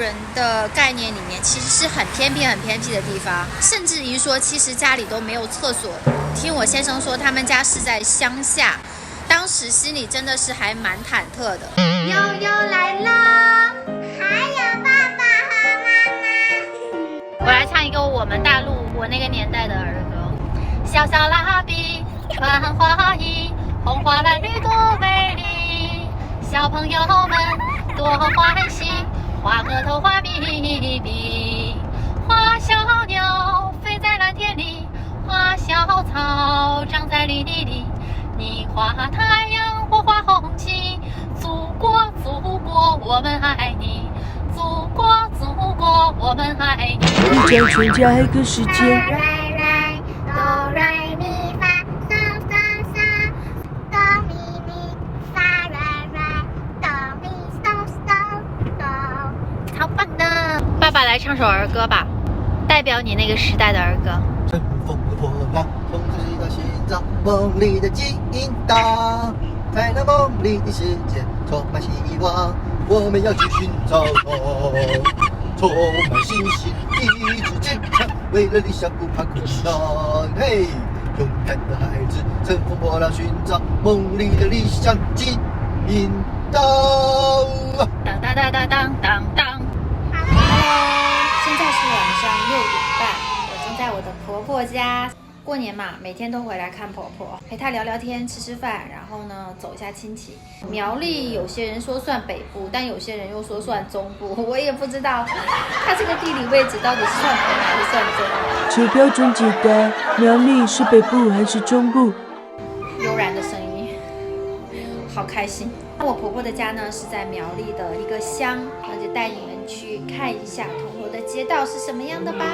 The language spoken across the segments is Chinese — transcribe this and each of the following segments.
人的概念里面，其实是很偏僻的地方，甚至于说，其实家里都没有厕所的。听我先生说，他们家是在乡下，当时心里真的是还蛮忐忑的。悠悠来啦，还有爸爸和妈妈。我来唱一个我们大陆我那个年代的儿歌：小小蜡笔，穿花衣，红花蓝绿多美丽，小朋友们多欢喜，画个头画咪咪，画小鸟飞在蓝天里，画小草长在绿地里，你画太阳，我画红旗，祖国祖国我们爱你，祖国祖国我们爱你。一张全家嗨歌时间。来哆来咪发嗦嗦嗦，哆咪咪发来哆咪嗦嗦哆。超棒的！爸爸来唱首儿歌吧，代表你那个时代的儿歌。乘风破浪，梦自己的心脏，梦里的金党，在那梦里的世界充满希望，我们要去寻找充满信心，意志坚强，为了理想不怕困难。嘿，勇敢的孩子，乘风破浪寻找梦里的理想，金党。当当当当当当当。现在是晚上6点半，我正在我的婆婆家。过年嘛，每天都回来看婆婆，陪她聊聊天、吃饭，然后呢走一下亲戚。苗栗有些人说算北部，但有些人又说算中部，我也不知道它这个地理位置到底是算北还是算中部。求标准解答：苗栗是北部还是中部？悠然的声音，好开心。我婆婆的家呢是在苗栗的一个乡，那就带你们去看一下铜锣的街道是什么样的吧。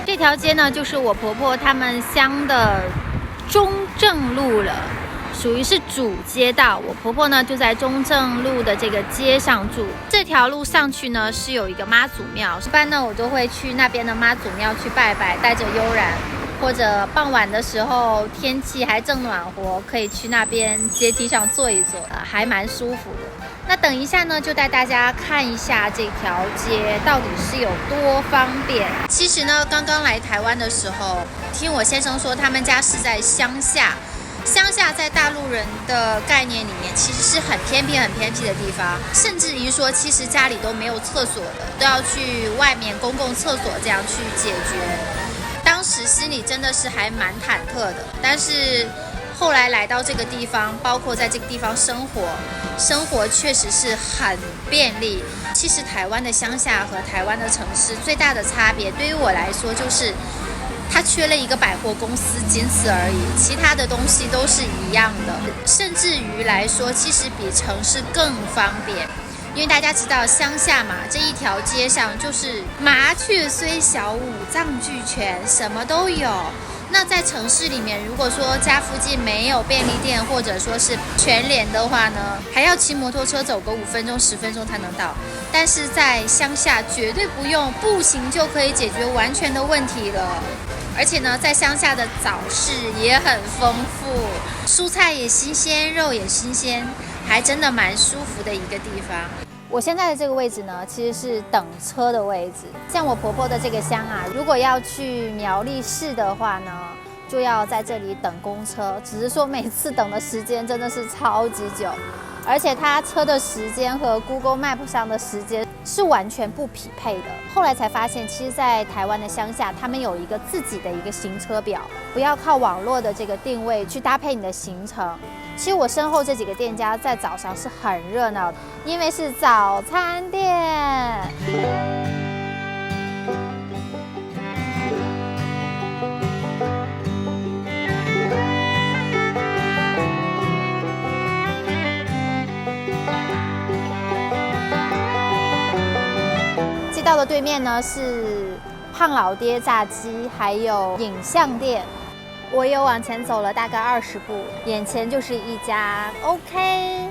这条街呢，就是我婆婆他们乡的中正路了，属于是主街道。我婆婆呢就在中正路的这个街上住。这条路上去呢是有一个妈祖庙，一般呢我都会去那边的妈祖庙去拜拜，带着悠然，或者傍晚的时候天气还正暖和，可以去那边阶梯上坐一坐，还蛮舒服的。那等一下呢，就带大家看一下这条街到底是有多方便。其实呢，刚刚来台湾的时候，听我先生说，他们家是在乡下。乡下在大陆人的概念里面，其实是很偏僻的地方，甚至于说，其实家里都没有厕所的，都要去外面公共厕所这样去解决。当时心里真的是还蛮忐忑的，但是后来来到这个地方，包括在这个地方生活确实是很便利。其实台湾的乡下和台湾的城市最大的差别，对于我来说就是它缺了一个百货公司，仅此而已，其他的东西都是一样的，甚至于来说，其实比城市更方便。因为大家知道乡下嘛，这一条街上就是麻雀虽小，五脏俱全，什么都有。那在城市里面，如果说家附近没有便利店，或者说是全联的话呢，还要骑摩托车走个5分钟、10分钟才能到。但是在乡下绝对不用，步行就可以解决完全的问题了。而且呢，在乡下的早市也很丰富，蔬菜也新鲜，肉也新鲜，还真的蛮舒服的一个地方。我现在的这个位置呢，其实是等车的位置。像我婆婆的这个乡啊，如果要去苗栗市的话呢，就要在这里等公车。只是说每次等的时间真的是超级久，而且它车的时间和 Google Map 上的时间是完全不匹配的。后来才发现，其实在台湾的乡下，他们有一个自己的一个行车表，不要靠网络的这个定位去搭配你的行程。其实我身后这几个店家在早上是很热闹的，因为是早餐店。街道的对面呢是胖老爹炸鸡，还有影像店。我有往前走了大概20步，眼前就是一家 OK。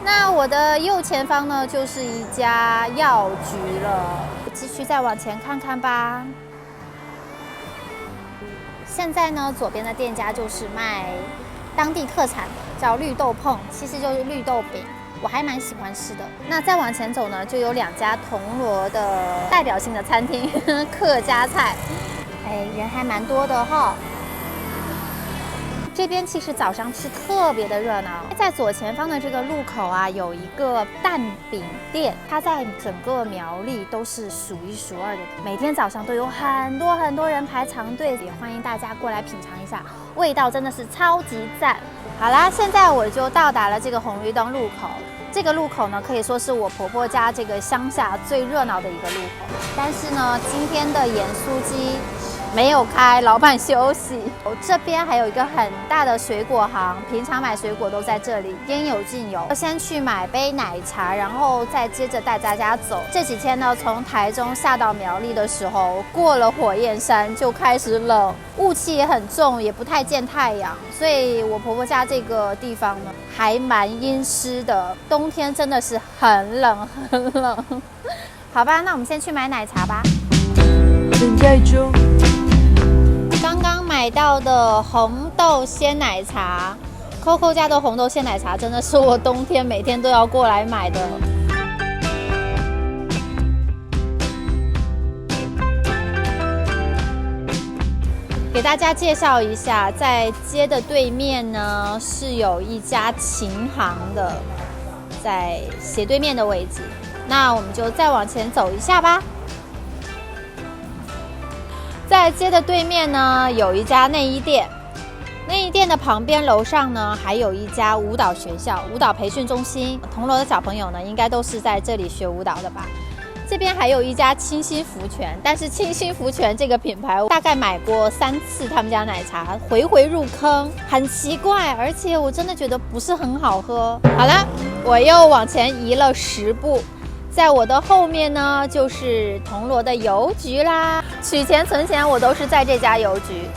那我的右前方呢，就是一家药局了。继续再往前看看吧。现在呢，左边的店家就是卖当地特产的，叫绿豆椪，其实就是绿豆饼。我还蛮喜欢吃的。那再往前走呢，就有2家铜锣的代表性的餐厅，客家菜，人还蛮多的哈。这边其实早上吃特别的热闹，在左前方的这个路口啊，有一个蛋饼店，它在整个苗栗都是数一数二的，每天早上都有很多人排长队，也欢迎大家过来品尝一下，味道真的是超级赞。好啦，现在我就到达了这个红绿灯路口。这个路口呢，可以说是我婆婆家这个乡下最热闹的一个路口。但是呢，今天的盐酥鸡没有开，老板休息。这边还有一个很大的水果行，平常买水果都在这里，应有尽有。先去买杯奶茶，然后再接着带大家走。这几天呢，从台中下到苗栗的时候，过了火焰山就开始冷，雾气也很重，也不太见太阳，所以我婆婆家这个地方呢，还蛮阴湿的，冬天真的是很冷。好吧，那我们先去买奶茶吧。等待中。刚刚买到的红豆鲜奶茶 ，Coco 家的红豆鲜奶茶真的是我冬天每天都要过来买的。给大家介绍一下，在街的对面呢是有一家琴行的，在斜对面的位置。那我们就再往前走一下吧。在街的对面呢，有一家内衣店，内衣店的旁边楼上呢，还有一家舞蹈学校、舞蹈培训中心。铜锣的小朋友呢，应该都是在这里学舞蹈的吧？这边还有一家清新福泉，但是清新福泉这个品牌，我大概买过3次他们家奶茶，回入坑，很奇怪，而且我真的觉得不是很好喝。好了，我又往前移了10步。在我的后面呢，就是铜锣的邮局啦。取钱存钱，我都是在这家邮局。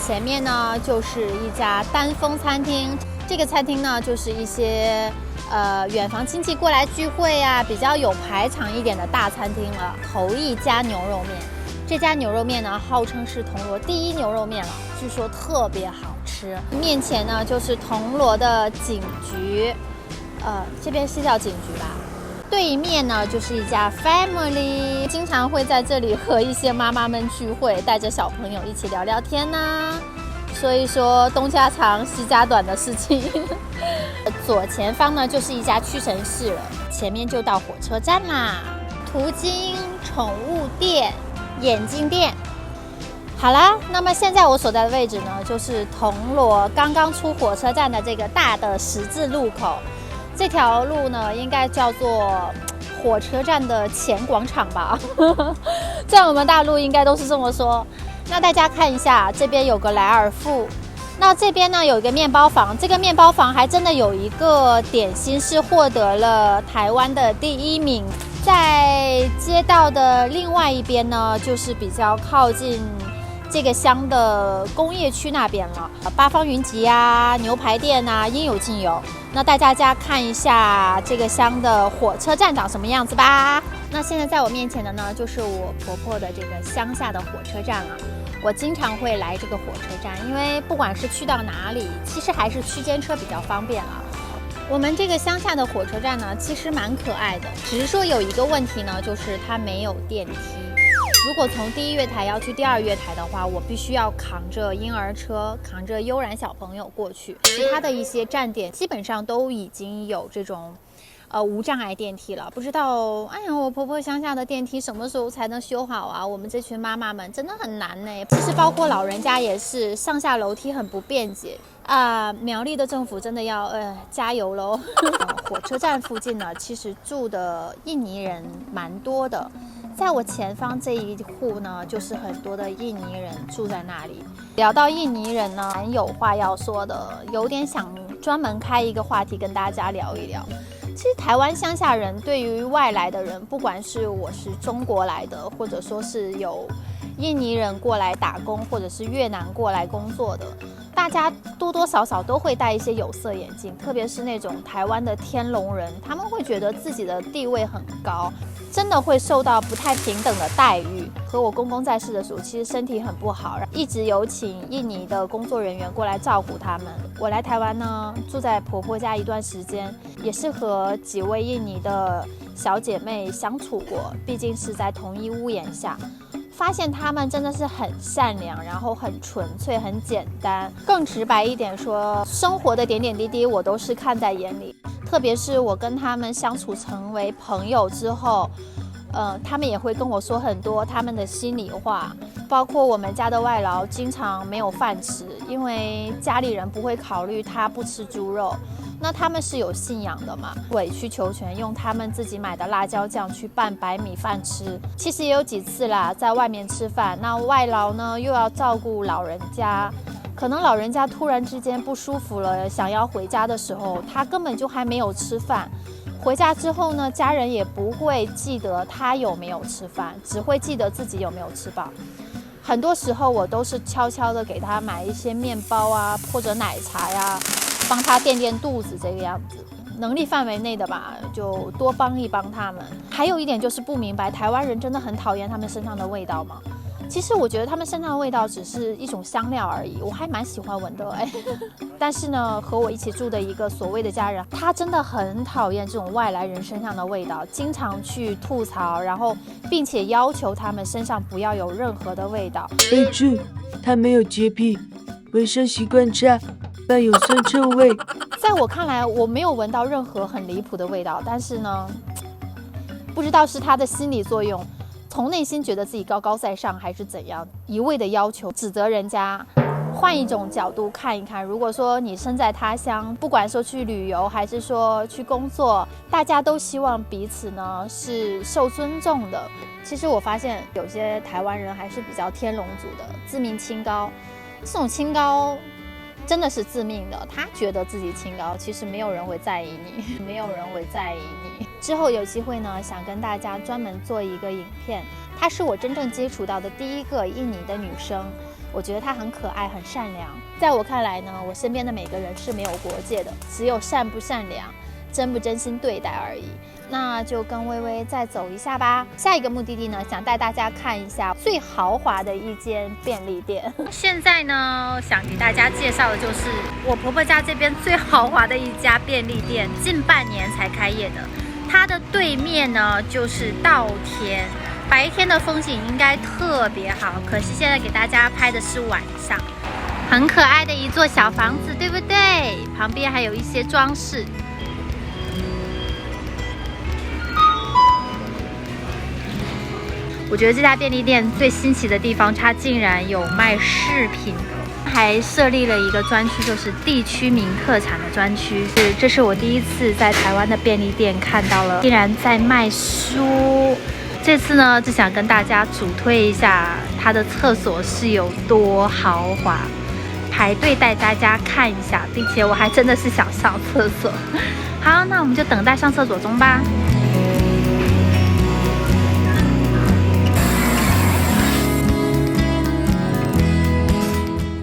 前面呢，就是一家丹峰餐厅。这个餐厅呢，就是一些远房亲戚过来聚会啊，比较有排场一点的大餐厅了。头一家牛肉面，这家牛肉面呢，号称是铜锣第1牛肉面了，据说特别好吃。面前呢，就是铜锣的警局，这边是叫警局吧。对面呢，就是一家 family， 经常会在这里和一些妈妈们聚会，带着小朋友一起聊聊天呐，说一说东家长西家短的事情。左前方呢，就是一家屈臣氏了，前面就到火车站啦。途经宠物店、眼镜店。好啦，那么现在我所在的位置呢，就是铜锣刚刚出火车站的这个大的十字路口。这条路呢，应该叫做火车站的前广场吧，在我们大陆应该都是这么说。那大家看一下，这边有个莱尔富，那这边呢有一个面包房，这个面包房还真的有一个点心是获得了台湾的第1名。在街道的另外一边呢，就是比较靠近这个乡的工业区那边了，八方云集啊、牛排店啊，应有尽有。那带大家看一下这个乡的火车站长什么样子吧。那现在在我面前的呢，就是我婆婆的这个乡下的火车站了。我经常会来这个火车站，因为不管是去到哪里，其实还是区间车比较方便啊。我们这个乡下的火车站呢，其实蛮可爱的，只是说有一个问题呢，就是它没有电梯。如果从第1月台要去第2月台的话，我必须要扛着婴儿车，扛着悠然小朋友过去。其他的一些站点基本上都已经有这种无障碍电梯了。不知道，哎呀，我婆婆乡下的电梯什么时候才能修好啊？我们这群妈妈们真的很难呢。其实包括老人家也是，上下楼梯很不便捷啊。苗栗的政府真的要加油喽！火车站附近呢，其实住的印尼人蛮多的。在我前方这一户呢，就是很多的印尼人住在那里。聊到印尼人呢，蛮有话要说的，有点想专门开一个话题跟大家聊一聊。其实台湾乡下人对于外来的人，不管是我是中国来的，或者说是有印尼人过来打工，或者是越南过来工作的，大家多多少少都会戴一些有色眼镜，特别是那种台湾的天龙人，他们会觉得自己的地位很高，真的会受到不太平等的待遇。和我公公在世的时候，其实身体很不好，一直有请印尼的工作人员过来照顾他们。我来台湾呢，住在婆婆家一段时间，也是和几位印尼的小姐妹相处过，毕竟是在同一屋檐下。发现他们真的是很善良，然后很纯粹，很简单。更直白一点说，生活的点点滴滴我都是看在眼里。特别是我跟他们相处成为朋友之后，他们也会跟我说很多他们的心里话。包括我们家的外劳经常没有饭吃，因为家里人不会考虑他不吃猪肉。那他们是有信仰的嘛，委曲求全，用他们自己买的辣椒酱去拌白米饭吃。其实也有几次啦，在外面吃饭，那外劳呢又要照顾老人家，可能老人家突然之间不舒服了，想要回家的时候，他根本就还没有吃饭。回家之后呢，家人也不会记得他有没有吃饭，只会记得自己有没有吃饱。很多时候我都是悄悄的给他买一些面包啊，或者奶茶呀，帮他垫垫肚子这个样子。能力范围内的吧，就多帮一帮他们。还有一点就是不明白，台湾人真的很讨厌他们身上的味道吗？其实我觉得他们身上的味道只是一种香料而已，我还蛮喜欢闻的哎。但是呢，和我一起住的一个所谓的家人，他真的很讨厌这种外来人身上的味道，经常去吐槽，然后并且要求他们身上不要有任何的味道。备注：他没有洁癖，卫生习惯差，伴有酸臭味。在我看来，我没有闻到任何很离谱的味道，但是呢，不知道是他的心理作用，从内心觉得自己高高在上，还是怎样，一味的要求指责人家。换一种角度看一看，如果说你身在他乡，不管说去旅游还是说去工作，大家都希望彼此呢是受尊重的。其实我发现有些台湾人还是比较天龙族的，自命清高。这种清高真的是自命的，他觉得自己清高，其实没有人会在意你，没有人会在意你。之后有机会呢，想跟大家专门做一个影片，她是我真正接触到的第一个印尼的女生。我觉得她很可爱，很善良。在我看来呢，我身边的每个人是没有国界的，只有善不善良、真不真心对待而已。那就跟微微再走一下吧。下一个目的地呢，想带大家看一下最豪华的一间便利店。现在呢，想给大家介绍的就是我婆婆家这边最豪华的一家便利店，近半年才开业的。它的对面呢就是稻田。白天的风景应该特别好，可惜现在给大家拍的是晚上。很可爱的一座小房子，对不对？旁边还有一些装饰。我觉得这家便利店最新奇的地方，它竟然有卖饰品的，还设立了一个专区，就是地区名特产的专区。这是我第一次在台湾的便利店看到了，竟然在卖书。这次呢，只想跟大家主推一下它的厕所是有多豪华，排队带大家看一下，并且我还真的是想上厕所。好，那我们就等待上厕所中吧。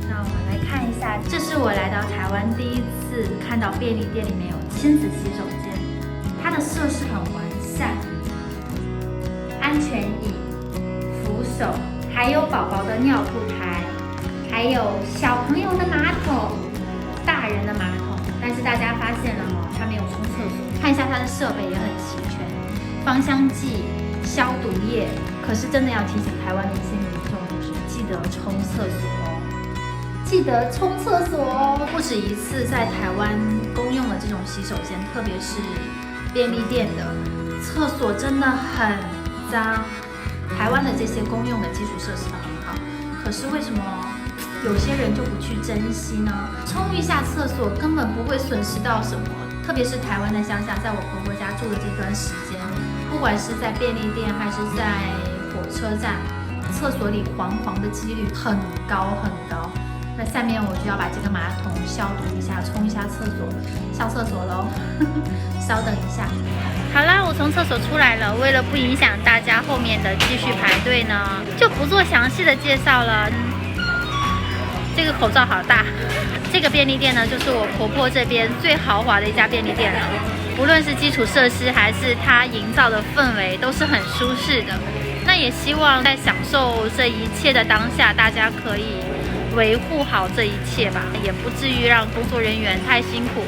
那我们来看一下，这是我来到台湾第一次看到便利店里面有亲子洗手间，它的设施很完善。安全椅、扶手，还有宝宝的尿布台，还有小朋友的马桶、大人的马桶。但是大家发现了吗？它没有冲厕所。看一下它的设备也很齐全，芳香剂、消毒液。可是真的要提醒台湾的一些民众，就是记得冲厕所哦，记得冲厕所哦。不止一次在台湾公用的这种洗手间，特别是便利店的厕所，真的很脏。台湾的这些公用的基础设施都很好，可是为什么有些人就不去珍惜呢？冲一下厕所根本不会损失到什么，特别是台湾的乡下，在我婆婆家住的这段时间，不管是在便利店还是在火车站，厕所里黄黄的几率很高很高。那下面我就要把这个马桶消毒一下，冲一下厕所，上厕所喽。稍等一下。好啦，我从厕所出来了。为了不影响大家后面的继续排队呢，就不做详细的介绍了。这个口罩好大。这个便利店呢，就是我婆婆这边最豪华的一家便利店了。无论是基础设施还是它营造的氛围，都是很舒适的。那也希望在享受这一切的当下，大家可以维护好这一切吧，也不至于让工作人员太辛苦。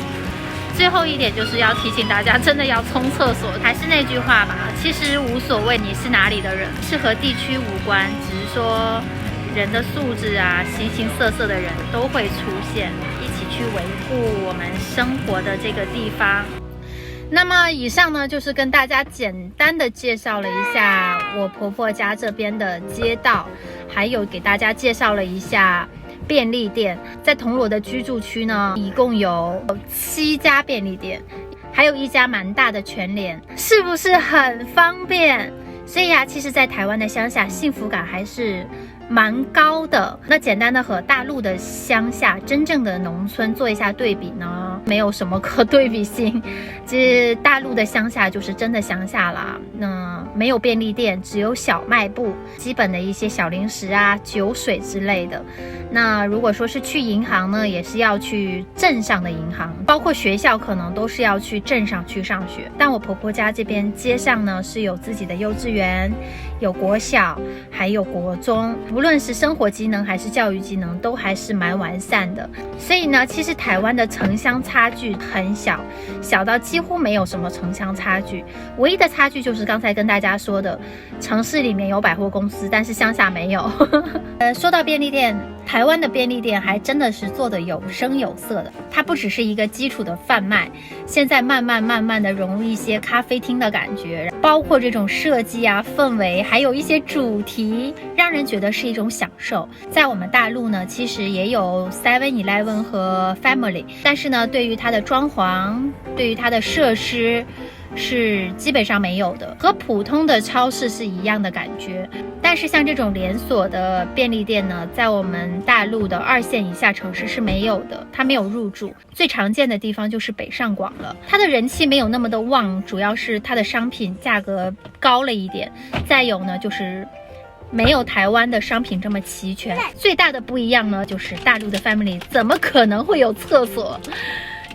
最后一点就是要提醒大家，真的要冲厕所。还是那句话吧，其实无所谓你是哪里的人，是和地区无关，只是说人的素质啊，形形色色的人都会出现，一起去维护我们生活的这个地方。那么以上呢，就是跟大家简单的介绍了一下我婆婆家这边的街道，还有给大家介绍了一下便利店。在铜锣的居住区呢，一共有7家便利店，还有一家蛮大的全联，是不是很方便？所以啊，其实在台湾的乡下，幸福感还是蛮高的。那简单的和大陆的乡下真正的农村做一下对比呢，没有什么可对比性。其实大陆的乡下就是真的乡下啦，没有便利店，只有小卖部，基本的一些小零食啊、酒水之类的。那如果说是去银行呢，也是要去镇上的银行，包括学校可能都是要去镇上去上学。但我婆婆家这边街上呢，是有自己的幼稚园，有国小，还有国中，无论是生活机能还是教育机能，都还是蛮完善的。所以呢，其实台湾的城乡差距很小，小到几乎没有什么城乡差距。唯一的差距就是刚才跟大家说的，城市里面有百货公司，但是乡下没有。说到便利店，台湾的便利店还真的是做得有声有色的。它不只是一个基础的贩卖，现在慢慢的融入一些咖啡厅的感觉，包括这种设计啊、氛围，还有一些主题，让人觉得是一种享受。在我们大陆呢，其实也有 7-Eleven 和 Family， 但是呢，对于它的装潢，对于它的设施，是基本上没有的，和普通的超市是一样的感觉。但是像这种连锁的便利店呢，在我们大陆的2线以下城市是没有的，它没有入驻。最常见的地方就是北上广了，它的人气没有那么的旺，主要是它的商品价格高了一点，再有呢就是没有台湾的商品这么齐全。最大的不一样呢，就是大陆的 Family 怎么可能会有厕所？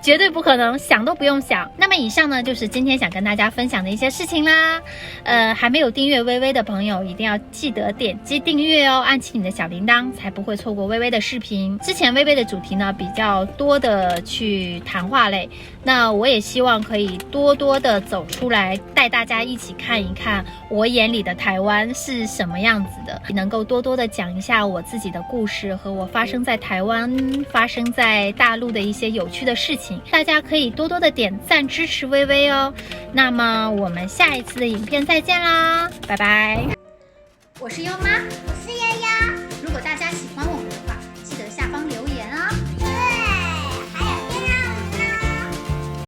绝对不可能，想都不用想。那么以上呢，就是今天想跟大家分享的一些事情啦。还没有订阅微微的朋友，一定要记得点击订阅哦，按起你的小铃铛，才不会错过微微的视频。之前微微的主题呢，比较多的去谈话类，那我也希望可以多的走出来，带大家一起看一看我眼里的台湾是什么样子的，能够多的讲一下我自己的故事和我发生在台湾、发生在大陆的一些有趣的事情。大家可以多的点赞支持微微哦。那么我们下一次的影片再见啦，拜拜。我是优妈，我是